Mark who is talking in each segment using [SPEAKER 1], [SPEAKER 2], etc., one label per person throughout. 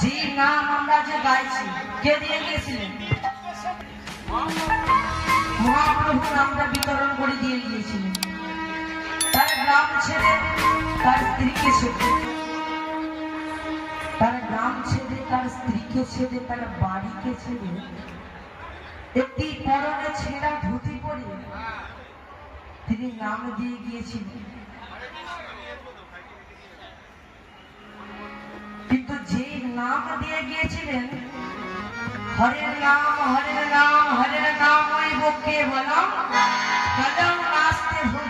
[SPEAKER 1] যে নাম আমরা যে গাইছি কে দিয়ে গিয়েছিলেন? মহাপ্রভু নামটা বিতরণ করে দিয়ে গিয়েছিলেন। তার গ্রাম ছেড়ে তার স্ত্রীকে ছেড়ে, তার গ্রাম ছেড়ে তার স্ত্রীকে ছেড়ে, তার বাড়িকে ছেড়ে একটি পরনে ছেঁড়া ধুতি পরে তিনি নাম দিয়ে গিয়েছিলেন। কিন্তু যে নাম দিয়ে গিয়েছিলেন, হরের নাম হরের নাম হরের নাম ওই বকে বলাম কদম নাচতে হো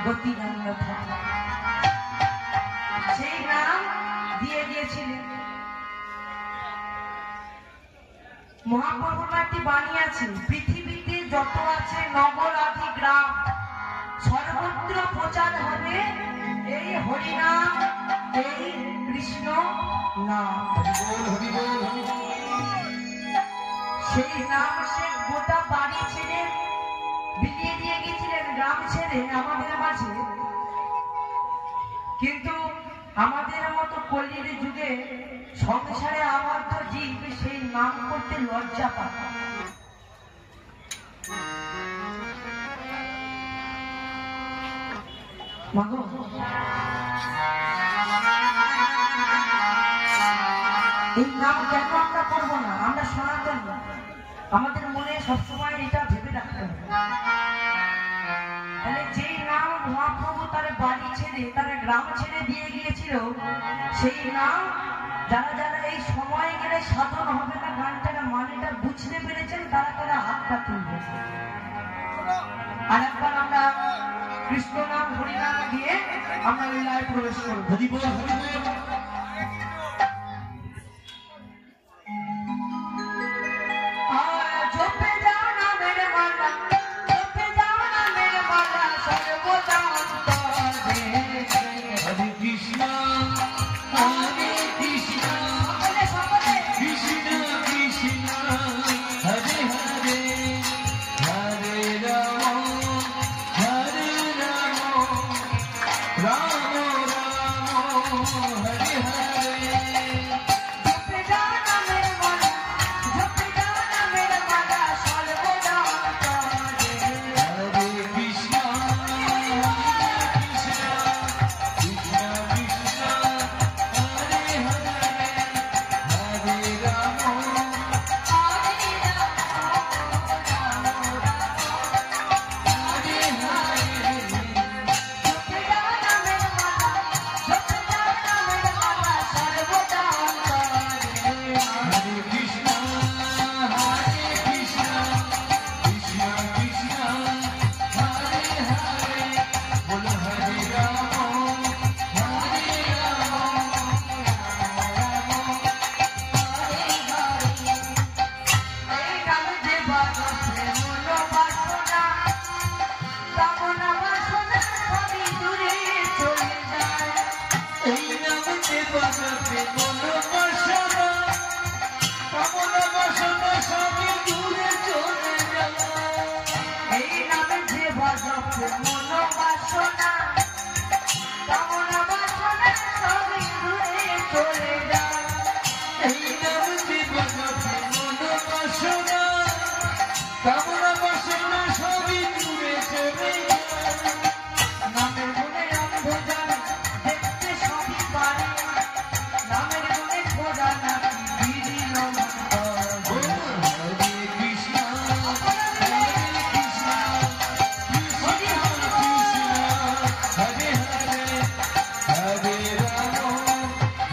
[SPEAKER 1] গতি গঙ্গ, সেই নাম দিয়ে গিয়েছিলেন। মহাপ্রভুর একটি বাণী আছে, পৃথিবীতে যত আছে নগর আদি গ্রাম সর্বত্র প্রচার হবে এই হরিনাম, এই কৃষ্ণ নাম। সেই নাম সে গোটা বাড়ি ছেড়ে বিলিয়ে দিয়ে গেছিলেন, গ্রাম ছেড়ে আমাদের মাঝে। কিন্তু আমাদের মতো কলির যুগে সংসারে আবদ্ধ জীব সেই নাম করতে লজ্জা পায়। এই নাম কেন আমরা করবো না? আমরা সনাতন, আমাদের মনে সবসময় এটা ভেবে রাখতে হবে। তাহলে যেই নাম মহাপ্রভু তার বাড়ি ছেড়ে তার গ্রাম ছেড়ে দিয়ে গিয়েছিল, সেই নাম যারা যারা এই সময় গেলে সাধন হবে না গানটার মানেটা বুঝতে পেরেছেন, তারা তারা হাতটা তুলবে। আর একবার আমরা কৃষ্ণ নাম হরিনাম দিয়ে আমরা লীলায় প্রবেশ করবো।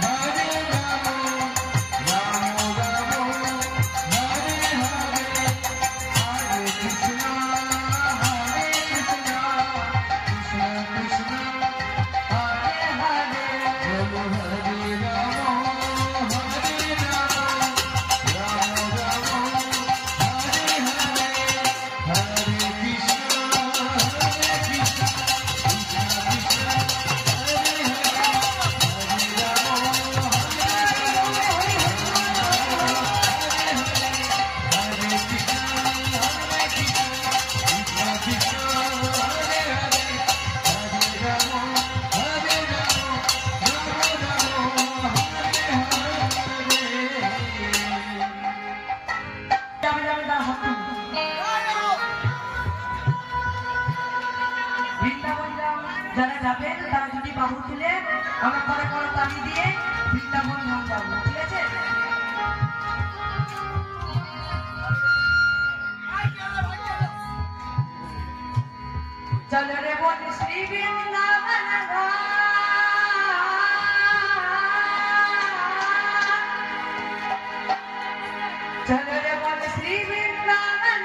[SPEAKER 2] Hare Rama
[SPEAKER 1] আমরা পরে পরে তালি দিয়ে বৃন্দাবন ধাম যাবো, ঠিক আছে? চল রে বোন শ্রী বৃন্দাবন চল রে বোন শ্রী বৃন্দাবন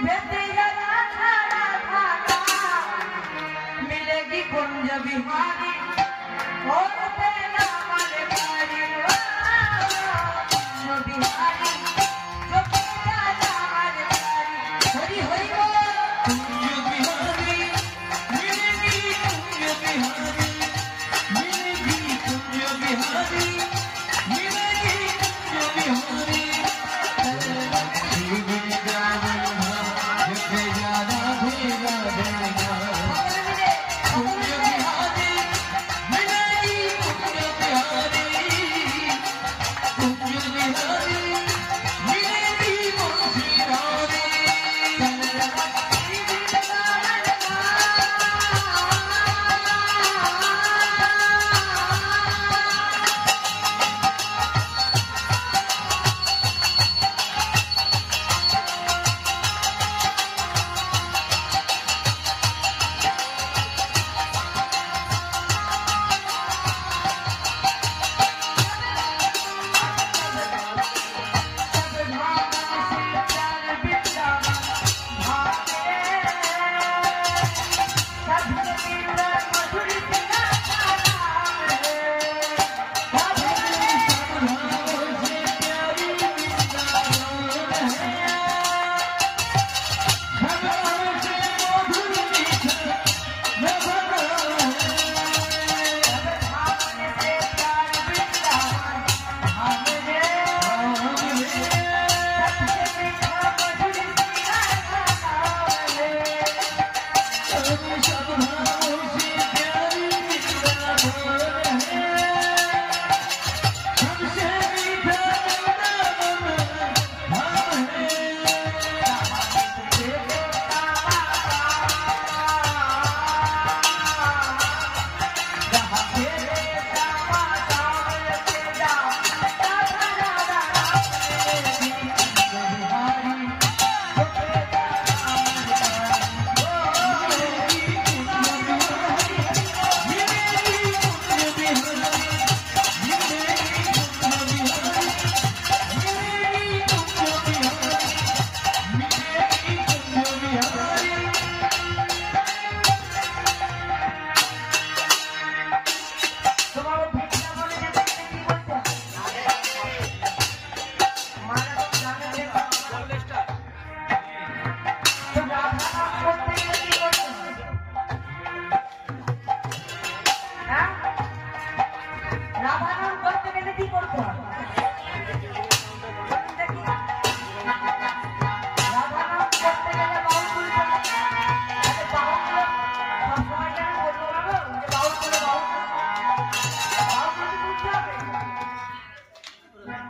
[SPEAKER 1] বেতে রাধা রাধা मिलेगी कुंज बिहारी और तेरा मन प्यारी कुंज बिहारी जो तेरा मन प्यारी हरी हरी बोल कुंज बिहारी मिलेगी कुंज बिहारी मिलेगी कुंज बिहारी मिलेगी कुंज बिहारी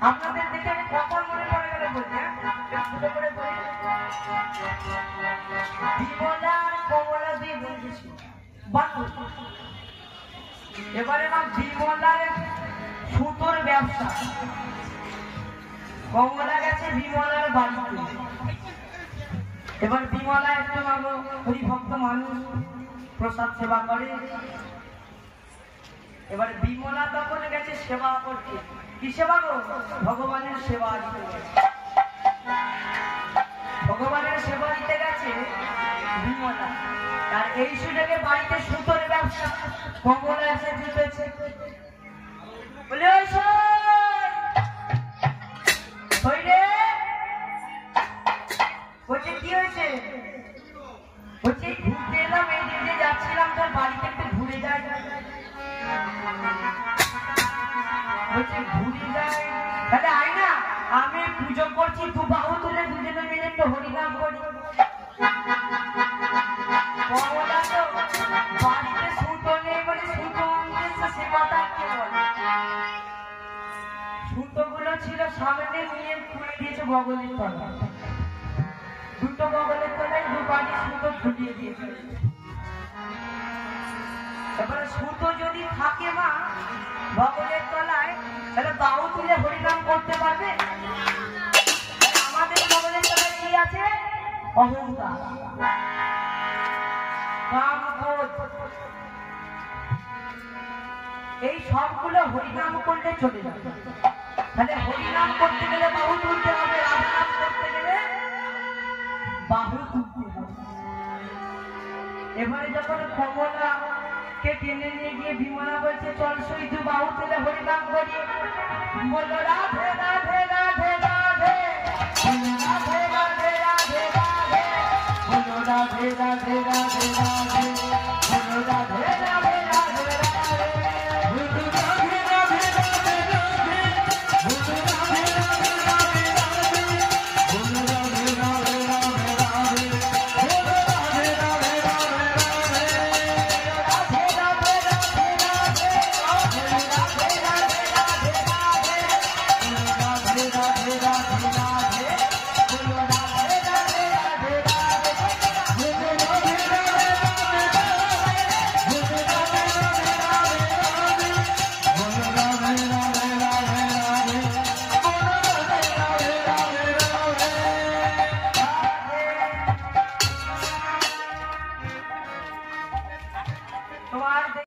[SPEAKER 1] আপনাদের দেখে আমি কখন মনে পড়ে গেল বলছি, বিমলার কমলা দিয়ে বলতেছি এবারে আমার বিমলার সুতোর ব্যবসা। কমলা গেছে বিমলার বাড়িতে, এবার বিমলা একটু হরিভক্ত মানুষ, প্রসাদ সেবা করে। এবার বিমলা তখন গেছে সেবা করতে। কি সেবা গো? ভগবানের সেবা দিতে। ভগবানের সেবা দিতে গেছে বিমলা, তার এই সুযোগে বাড়িতে সুতোর ব্যবসা। কমলা এসে জুটেছে, বলে বলছে কি হয়েছে? বলছে ঘুরতে এলাম, এই দিক দিয়ে যাচ্ছিলাম, তোর বাড়িতে একটু ঘুরে যায়। বলছে ঘুরে যায়, তাহলে আয় না, আমি পুজো করছি, দু বাহু তুলে দুজনে মিলে একটু হরিনাম করি। কমলা তো বাড়িতে সুতো নেই বলে সুতো আনতে, সে কথা কি বলে। সুতোগুলো ছিল সামনে, নিয়ে খুলে দিয়েছে বগলের তলা, দুটো বগলের তলায় দু বাড়ি সুতো ফুটিয়ে দিয়েছে। এবারে সুতো যদি থাকে মা বগলের তলায়, তাহলে বাহু তুলে হরিনাম করতে পারবে? আমাদের বগলের তলায় কি আছে? অহংকার, কাম, ক্রোধ, এই সবগুলো হরিনাম করলে চলে যাবে। তাহলে হরিনাম করতে গেলে বাহু তুলতে হবে, রামনাম করতে গেলে বাহু তুলতে হবে। এবারে যখন কমলাকে টেনে নিয়ে গিয়ে বিমলা বলছে চল শুধু বাহু তুলে হরিনাম করি, বললো রাধে রাধে রাধে রাধে, রাধে রাধে রাধে রাধে, বলো রাধে রাধে রাধে রাধে, বলো রাধে রাধে